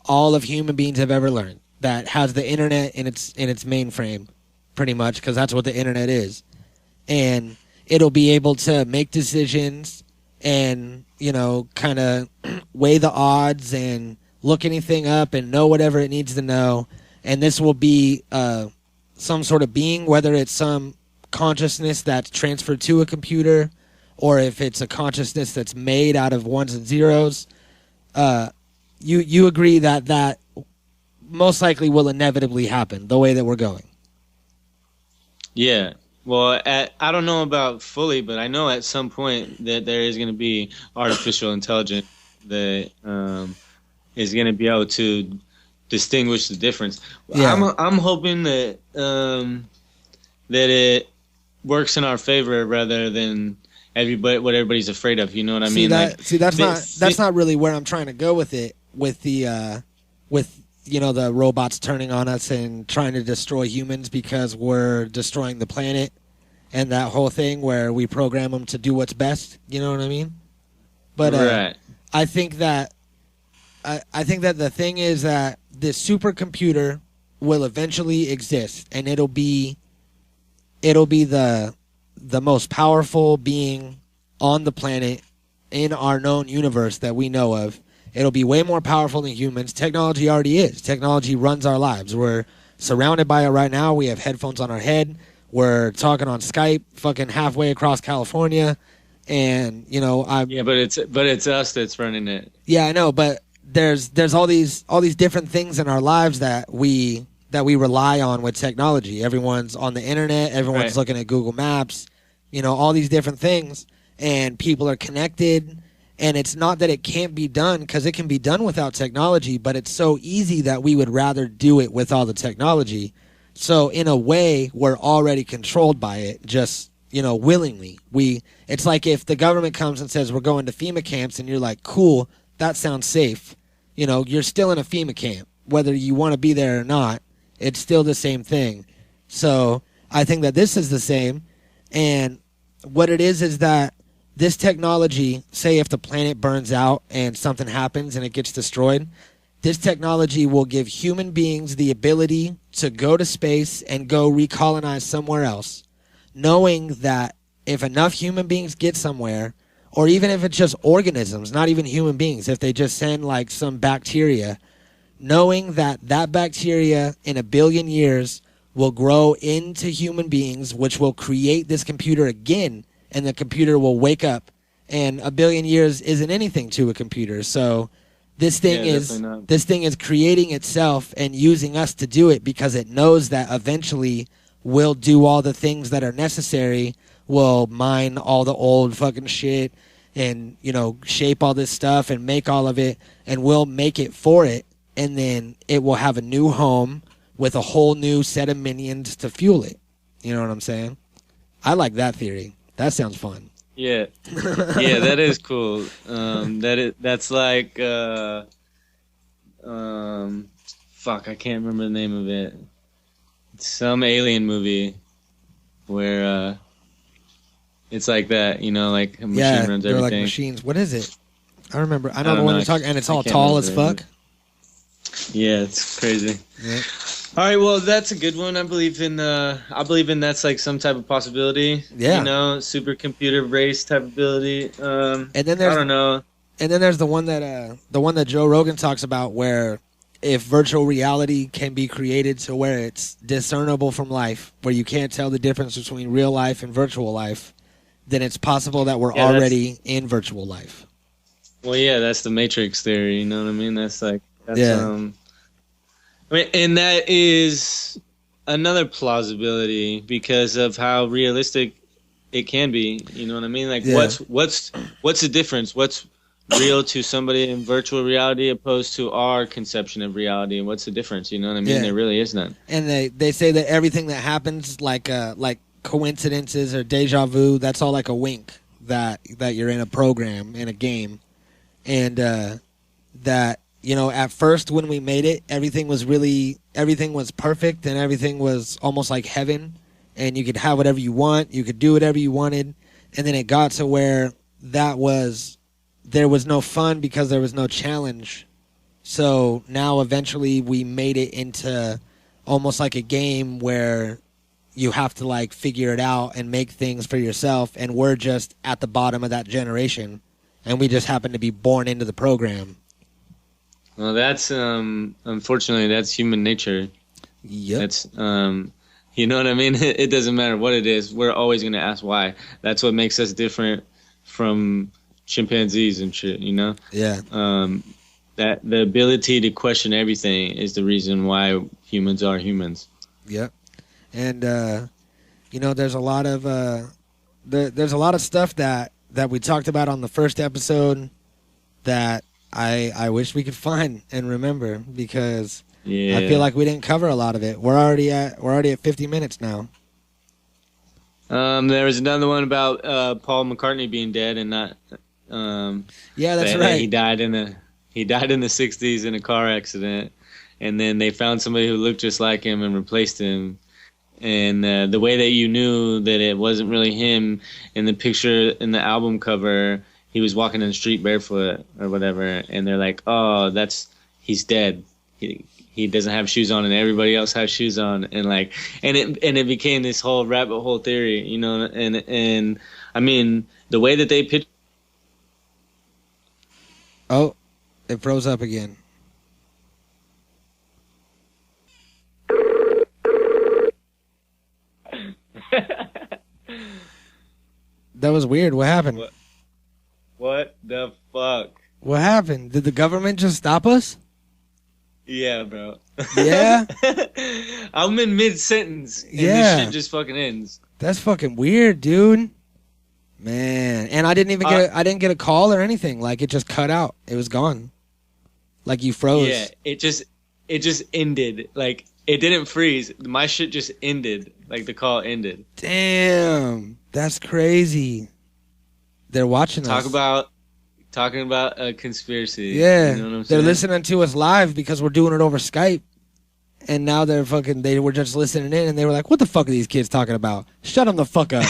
all of human beings have ever learned, that has the internet in its mainframe, pretty much, because that's what the internet is. And it'll be able to make decisions and, kind of weigh the odds and look anything up and know whatever it needs to know. And this will be some sort of being, whether it's some consciousness that's transferred to a computer or if it's a consciousness that's made out of ones and zeros. You agree that most likely will inevitably happen the way that we're going. Yeah. Well, I don't know about fully, but I know at some point that there is going to be artificial intelligence that is going to be able to distinguish the difference. Yeah. I'm hoping that that it works in our favor rather than what everybody's afraid of. You know what I mean? That's not really where I'm trying to go with it. With the the robots turning on us and trying to destroy humans because we're destroying the planet, and that whole thing where we program them to do what's best. You know what I mean? But right. I think that the thing is that this supercomputer will eventually exist, and it'll be the most powerful being on the planet in our known universe that we know of. It'll be way more powerful than humans. Technology already is. Technology runs our lives. We're surrounded by it right now. We have headphones on our head. We're talking on Skype, fucking halfway across California, and but it's us that's running it. Yeah, I know, but there's all these different things in our lives that we rely on with technology. Everyone's on the internet. Everyone's Right. looking at Google Maps. All these different things, and people are connected. And it's not that it can't be done, because it can be done without technology, but it's so easy that we would rather do it with all the technology. So in a way, we're already controlled by it, just, willingly. It's like if the government comes and says we're going to FEMA camps and you're like, cool, that sounds safe. You're still in a FEMA camp. Whether you want to be there or not, it's still the same thing. So I think that this is the same. And what it is that this technology, say if the planet burns out and something happens and it gets destroyed, this technology will give human beings the ability to go to space and go recolonize somewhere else, knowing that if enough human beings get somewhere, or even if it's just organisms, not even human beings, if they just send like some bacteria, knowing that bacteria in 1 billion years will grow into human beings, which will create this computer again, and the computer will wake up, and 1 billion years isn't anything to a computer. So this thing is creating itself and using us to do it, because it knows that eventually we'll do all the things that are necessary. We'll mine all the old fucking shit and, shape all this stuff and make all of it, and we'll make it for it, and then it will have a new home with a whole new set of minions to fuel it. You know what I'm saying? I like that theory. That sounds fun. Yeah, yeah, that is cool. That's like, fuck, I can't remember the name of it. It's some alien movie where it's like that, like a machine runs they're everything. like machines. What is it? I remember. I know don't the one know. you're talking, and it's I all can't tall as remember fuck. Yeah, it's crazy. Yeah. All right, well, that's a good one. I believe in that's like some type of possibility. Yeah. Supercomputer race type ability. And then there's I don't know. And then there's the one that Joe Rogan talks about, where if virtual reality can be created to where it's discernible from life, where you can't tell the difference between real life and virtual life, then it's possible that we're already in virtual life. Well, yeah, that's the Matrix theory. You know what I mean? That's Yeah. And that is another plausibility because of how realistic it can be. You know what I mean? Like, Yeah. what's the difference? What's real to somebody in virtual reality opposed to our conception of reality? And what's the difference? You know what I mean? Yeah. There really is none. And they say that everything that happens, like coincidences or deja vu, that's all like a wink that you're in a program, in a game, and that at first when we made it, everything was perfect and everything was almost like heaven, and you could have whatever you want, you could do whatever you wanted, and then it got to where there was no fun because there was no challenge. So now eventually we made it into almost like a game where you have to like figure it out and make things for yourself, and we're just at the bottom of that generation, and we just happen to be born into the program. Well, that's unfortunately that's human nature. Yep. That's you know what I mean? It doesn't matter what it is. We're always going to ask why. That's what makes us different from chimpanzees and shit, Yeah. That the ability to question everything is the reason why humans are humans. Yep. And there's a lot of there's a lot of stuff that we talked about on the first episode that I wish we could find and remember, because Yeah. I feel like we didn't cover a lot of it. We're already at 50 minutes now. There was another one about Paul McCartney being dead and not. Yeah, that's that right. He died in the 60s in a car accident, and then they found somebody who looked just like him and replaced him. And the way that you knew that it wasn't really him in the picture in the album cover, he was walking in the street barefoot or whatever, and they're like, "Oh, he's dead. He doesn't have shoes on, and everybody else has shoes on," and it became this whole rabbit hole theory, and I mean the way that they pitched. Oh, it froze up again. That was weird. What happened? What the fuck? What happened? Did the government just stop us? Yeah, bro. Yeah? I'm in mid-sentence, and Yeah. this shit just fucking ends. That's fucking weird, dude. Man, and I didn't even I didn't get a call or anything. Like, it just cut out. It was gone. Like, you froze. Yeah, it just ended. Like, it didn't freeze. My shit just ended. Like, the call ended. Damn, that's crazy. They're watching us. Talking about a conspiracy. Yeah, You know what I'm they're saying? listening to us live because we're doing it over Skype. And now they were just listening in, and they were like, "What the fuck are these kids talking about? Shut them the fuck up."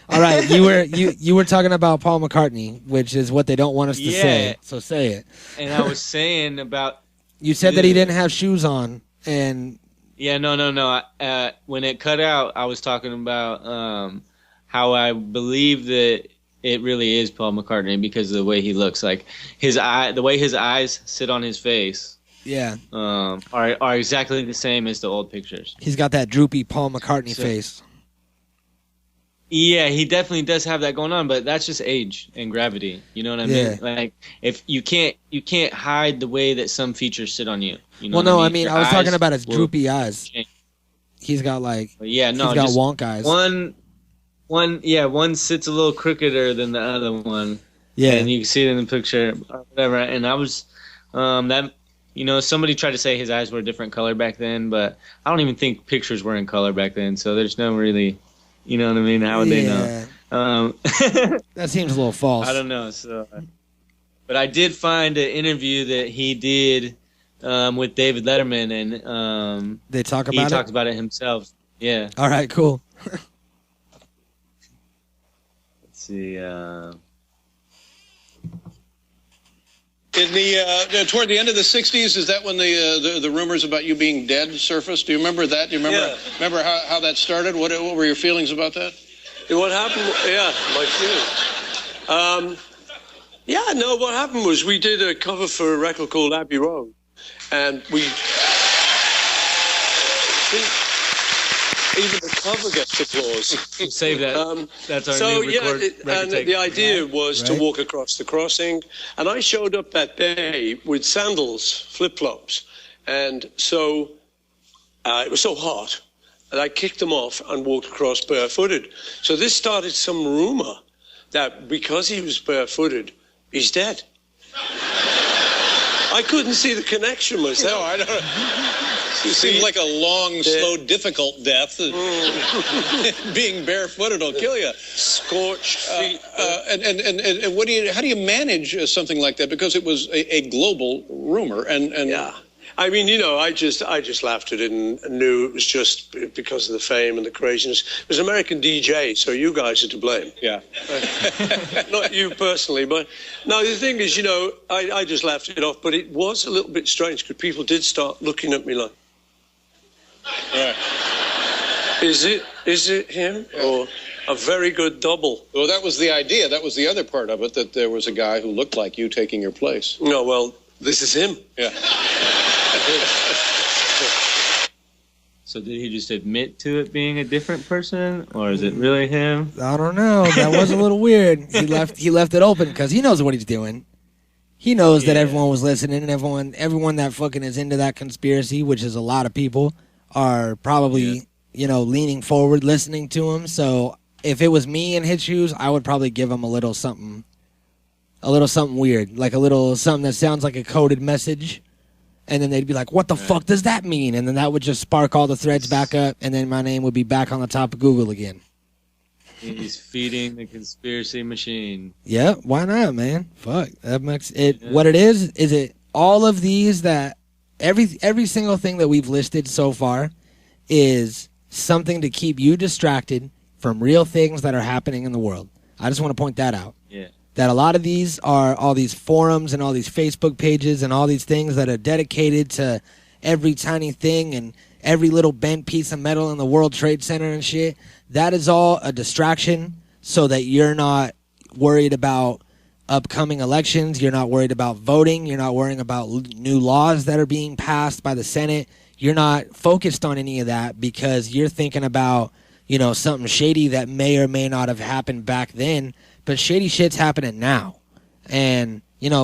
All right, you were talking about Paul McCartney, which is what they don't want us to say. So say it. And I was saying about. You said that he didn't have shoes on, and Yeah, no. When it cut out, I was talking about how I believe that it really is Paul McCartney because of the way he looks. Like the way his eyes sit on his face. yeah, Are exactly the same as the old pictures. he's got that droopy Paul McCartney face. Yeah, he definitely does have that going on, but that's just age and gravity. You know what I Yeah. mean? Like, if you can't hide the way that some features sit on you. You know Well, what no, I mean, Your I was talking eyes about his will droopy eyes. change. He's got like, Yeah, no, he's got just wonk eyes. one sits a little crookeder than the other one. Yeah, And you can see it in the picture, or whatever. And I was, somebody tried to say his eyes were a different color back then, but I don't even think pictures were in color back then. So there's no really, you know what I mean? How would they know? That seems a little false. I don't know. So, but I did find an interview that he did with David Letterman, and They talk he about talked it. about it himself. Yeah. All right, cool. Let's see. In toward the end of the '60s, is that when the rumors about you being dead surfaced? Do you remember that? Do you remember remember how that started? What were your feelings about that? What happened? Yeah, my feelings. What happened was we did a cover for a record called Abbey Road, and even the cover gets applause. Save that. That's our So new yeah, record and take. the idea was to Right. walk across the crossing, and I showed up that day with sandals, flip-flops, and so it was so hot, and I kicked them off and walked across barefooted. So this started some rumor that because he was barefooted, he's dead. I couldn't see the connection myself. It seems like a long, slow, difficult death. Being barefooted will kill you. Scorched feet. And what how do you manage something like that? Because it was a global rumor, and Yeah. I mean, I just laughed at it and knew it was just because of the fame and the craziness. It was American DJ, so you guys are to blame. Yeah. Not you personally, but no, the thing is, I just laughed it off, but it was a little bit strange because people did start looking at me like, Right. is it him or a very good double? Well, that was the idea. That was the other part of it, that there was a guy who looked like you taking your place. No, well, this is him. Yeah. So did he just admit to it being a different person, or is it really him? I don't know. That was a little weird. He left it open because he knows what he's doing. He knows that everyone was listening, and everyone that fucking is into that conspiracy, which is a lot of people, are probably leaning forward, listening to him. So if it was me in his shoes, I would probably give him a little something weird, like a little something that sounds like a coded message. And then they'd be like, what the fuck does that mean? And then that would just spark all the threads back up, and then my name would be back on the top of Google again. He's feeding the conspiracy machine. Yeah, why not, man? Fuck. That makes it what it is it all of these that every single thing that we've listed so far is something to keep you distracted from real things that are happening in the world. I just want to point that out. Yeah. That a lot of these are all these forums and all these Facebook pages and all these things that are dedicated to every tiny thing and every little bent piece of metal in the World Trade Center and shit. That is all a distraction so that you're not worried about upcoming elections. You're not worried about voting. You're not worrying about new laws that are being passed by the Senate. You're not focused on any of that because you're thinking about, something shady that may or may not have happened back then. But shady shit's happening now. And,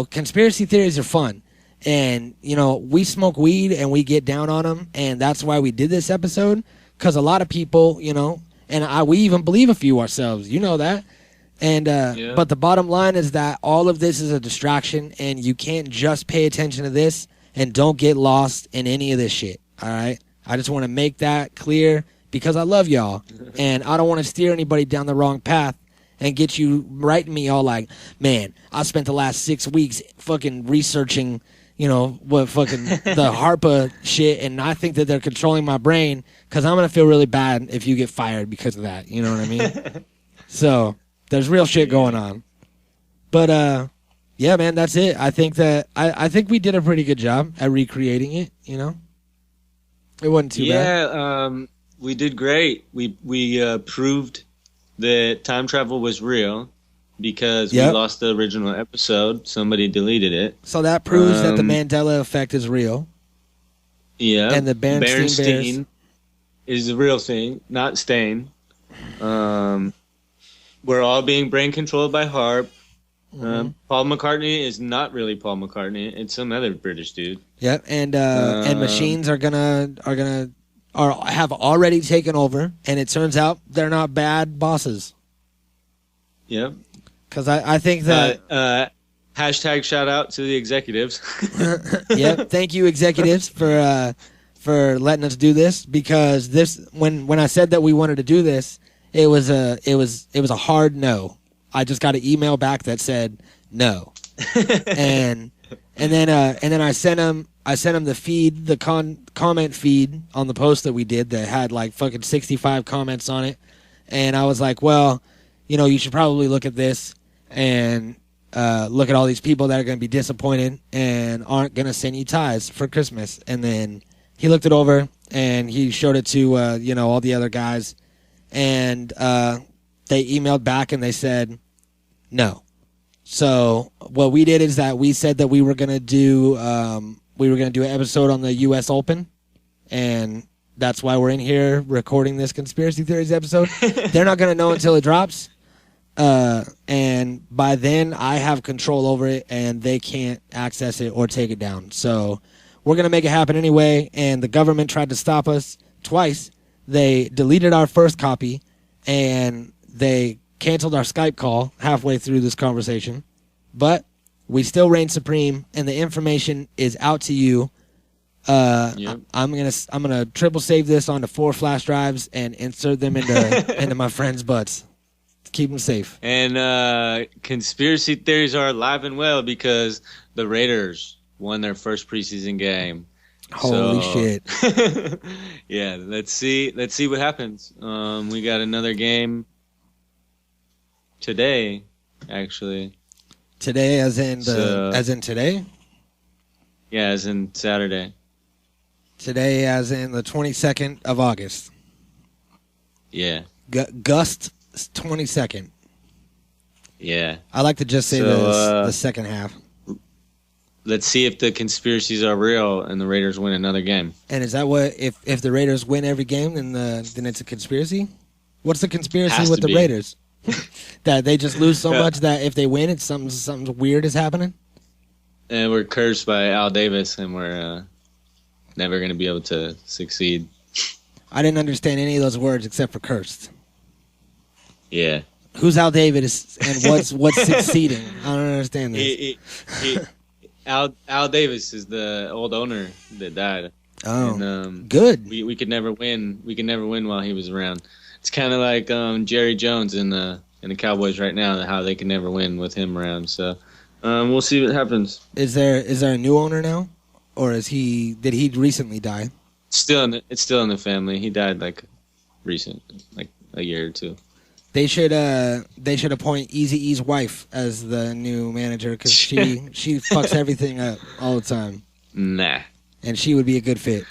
conspiracy theories are fun. And, we smoke weed and we get down on them. And that's why we did this episode. Because a lot of people, and we even believe a few ourselves. You know that. And But the bottom line is that all of this is a distraction. And you can't just pay attention to this and don't get lost in any of this shit. All right? I just want to make that clear because I love y'all. And I don't want to steer anybody down the wrong path and get you writing me all like, man, I spent the last 6 weeks fucking researching, what fucking the HARPA shit, and I think that they're controlling my brain because I'm going to feel really bad if you get fired because of that. You know what I mean? So there's real shit going on. But, yeah, man, that's it. I think that I think we did a pretty good job at recreating it, It wasn't too bad. Yeah, we did great. We proved that time travel was real because we lost the original episode. Somebody deleted it. So that proves that the Mandela effect is real. Yeah. And the Berenstain is the real thing, not Stain. We're all being brain controlled by HARP. Paul McCartney is not really Paul McCartney. It's some other British dude. Yep, and machines are have already taken over, and it turns out they're not bad bosses. Yep. Because I think that hashtag shout out to the executives. Yep, thank you executives for letting us do this, because this when I said that we wanted to do this, it was a hard no. I just got an email back that said no, and then I sent him the feed, the comment feed on the post that we did that had like fucking 65 comments on it, and I was like, well, you should probably look at this and look at all these people that are going to be disappointed and aren't going to send you ties for Christmas. And then he looked it over and he showed it to all the other guys, and they emailed back and they said no. So what we did is that we said that we were going to do an episode on the U.S. Open, and that's why we're in here recording this conspiracy theories episode. They're not going to know until it drops, and by then I have control over it, and they can't access it or take it down. So we're going to make it happen anyway, and the government tried to stop us twice. They deleted our first copy, and they canceled our Skype call halfway through this conversation, but we still reign supreme, and the information is out to you Yep. I'm gonna triple save this onto 4 flash drives and insert them into my friends' butts. Keep them safe. And conspiracy theories are alive and well because the Raiders won their first preseason game. Holy shit! Yeah, let's see what happens. We got another game today, actually. Today, as in today. Yeah, as in Saturday. Today, as in the 22nd of August. Yeah. Gust 22nd. Yeah. I like to just say the second half. Let's see if the conspiracies are real and the Raiders win another game. And is that what if the Raiders win every game, then it's a conspiracy? What's the conspiracy Has with to the be. Raiders? That they just lose so much that if they win, it's something weird is happening. And we're cursed by Al Davis, and we're never going to be able to succeed. I didn't understand any of those words except for cursed. Yeah. Who's Al Davis and what's succeeding? I don't understand this. Al Davis is the old owner that died. Oh, and, good. We could never win. We could never win while he was around. It's kind of like Jerry Jones in the Cowboys right now. How they can never win with him around. So we'll see what happens. Is there a new owner now, or did he recently die? It's still in the family. He died like a year or two. They should appoint Eazy-E's wife as the new manager because she fucks everything up all the time. Nah. And she would be a good fit.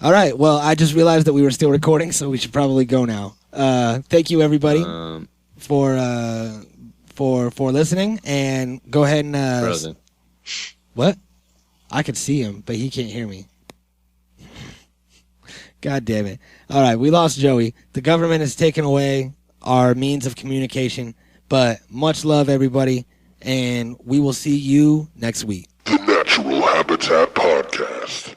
All right. Well, I just realized that we were still recording, so we should probably go now. Thank you, everybody, for listening. And go ahead and Frozen. What? I could see him, but he can't hear me. God damn it. All right, we lost Joey. The government has taken away our means of communication, but much love, everybody, and we will see you next week. The Natural Habitat Podcast.